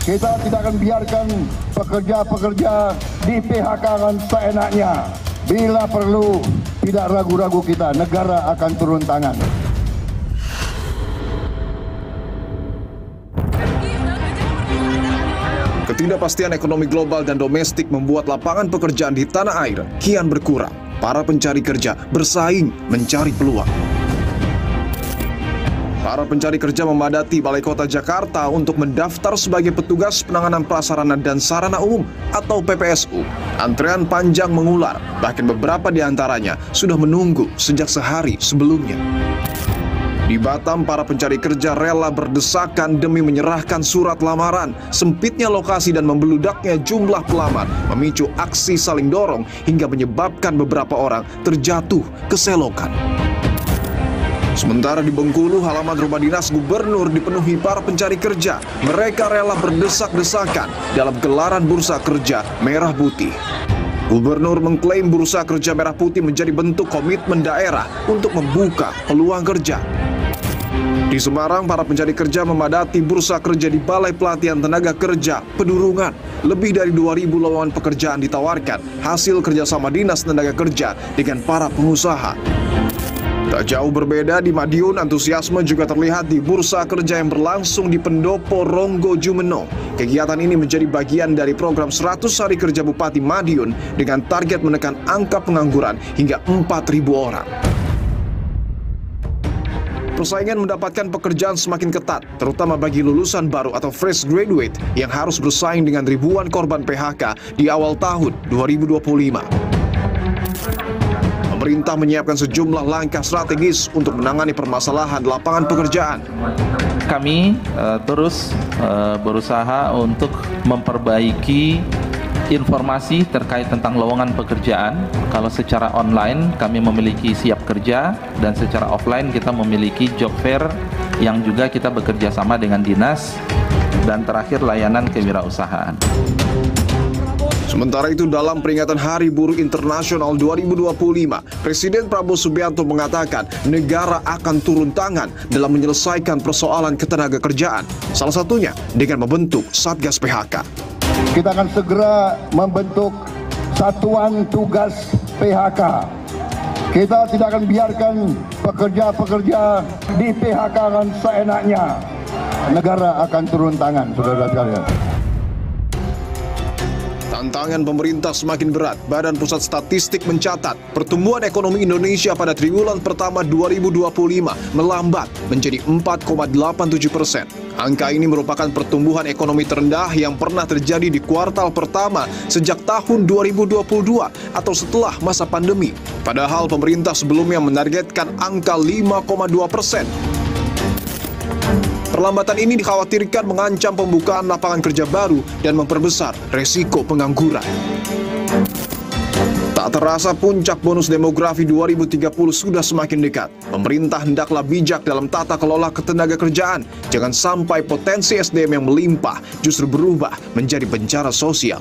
Kita tidak akan biarkan pekerja-pekerja di PHK-kan seenaknya. Bila perlu, tidak ragu-ragu kita, negara akan turun tangan. Ketidakpastian ekonomi global dan domestik membuat lapangan pekerjaan di tanah air kian berkurang. Para pencari kerja bersaing mencari peluang. Para pencari kerja memadati Balai Kota Jakarta untuk mendaftar sebagai petugas penanganan prasarana dan sarana umum atau PPSU. Antrean panjang mengular, bahkan beberapa di antaranya sudah menunggu sejak sehari sebelumnya. Di Batam, para pencari kerja rela berdesakan demi menyerahkan surat lamaran. Sempitnya lokasi dan membeludaknya jumlah pelamar memicu aksi saling dorong hingga menyebabkan beberapa orang terjatuh ke selokan. Sementara di Bengkulu, halaman rumah dinas gubernur dipenuhi para pencari kerja. Mereka rela berdesak-desakan dalam gelaran bursa kerja merah putih. Gubernur mengklaim bursa kerja merah putih menjadi bentuk komitmen daerah untuk membuka peluang kerja. Di Semarang, para pencari kerja memadati bursa kerja di Balai Pelatihan Tenaga Kerja Pedurungan. Lebih dari 2.000 lowongan pekerjaan ditawarkan, hasil kerjasama Dinas Tenaga Kerja dengan para pengusaha. Tak jauh berbeda di Madiun, antusiasme juga terlihat di bursa kerja yang berlangsung di Pendopo Ronggo Jumeno. Kegiatan ini menjadi bagian dari program 100 hari kerja Bupati Madiun dengan target menekan angka pengangguran hingga 4.000 orang. Persaingan mendapatkan pekerjaan semakin ketat, terutama bagi lulusan baru atau fresh graduate yang harus bersaing dengan ribuan korban PHK di awal tahun 2025. Pemerintah menyiapkan sejumlah langkah strategis untuk menangani permasalahan lapangan pekerjaan. Kami terus berusaha untuk memperbaiki informasi terkait tentang lowongan pekerjaan. Kalau secara online kami memiliki Siap Kerja, dan secara offline kita memiliki Job Fair yang juga kita bekerja sama dengan dinas, dan terakhir layanan kewirausahaan. Sementara itu, dalam peringatan Hari Buruh Internasional 2025, Presiden Prabowo Subianto mengatakan negara akan turun tangan dalam menyelesaikan persoalan ketenagakerjaan, salah satunya dengan membentuk Satgas PHK. Kita akan segera membentuk Satuan Tugas PHK. Kita tidak akan biarkan pekerja-pekerja di PHK-kan seenaknya. Negara akan turun tangan, saudara sekalian. Tantangan pemerintah semakin berat. Badan Pusat Statistik mencatat pertumbuhan ekonomi Indonesia pada triwulan pertama 2025 melambat menjadi 4,87%. Angka ini merupakan pertumbuhan ekonomi terendah yang pernah terjadi di kuartal pertama sejak tahun 2022 atau setelah masa pandemi. Padahal pemerintah sebelumnya menargetkan angka 5,2%. Perlambatan ini dikhawatirkan mengancam pembukaan lapangan kerja baru dan memperbesar resiko pengangguran. Tak terasa puncak bonus demografi 2030 sudah semakin dekat. Pemerintah hendaklah bijak dalam tata kelola ketenagakerjaan. Jangan sampai potensi SDM yang melimpah justru berubah menjadi bencana sosial.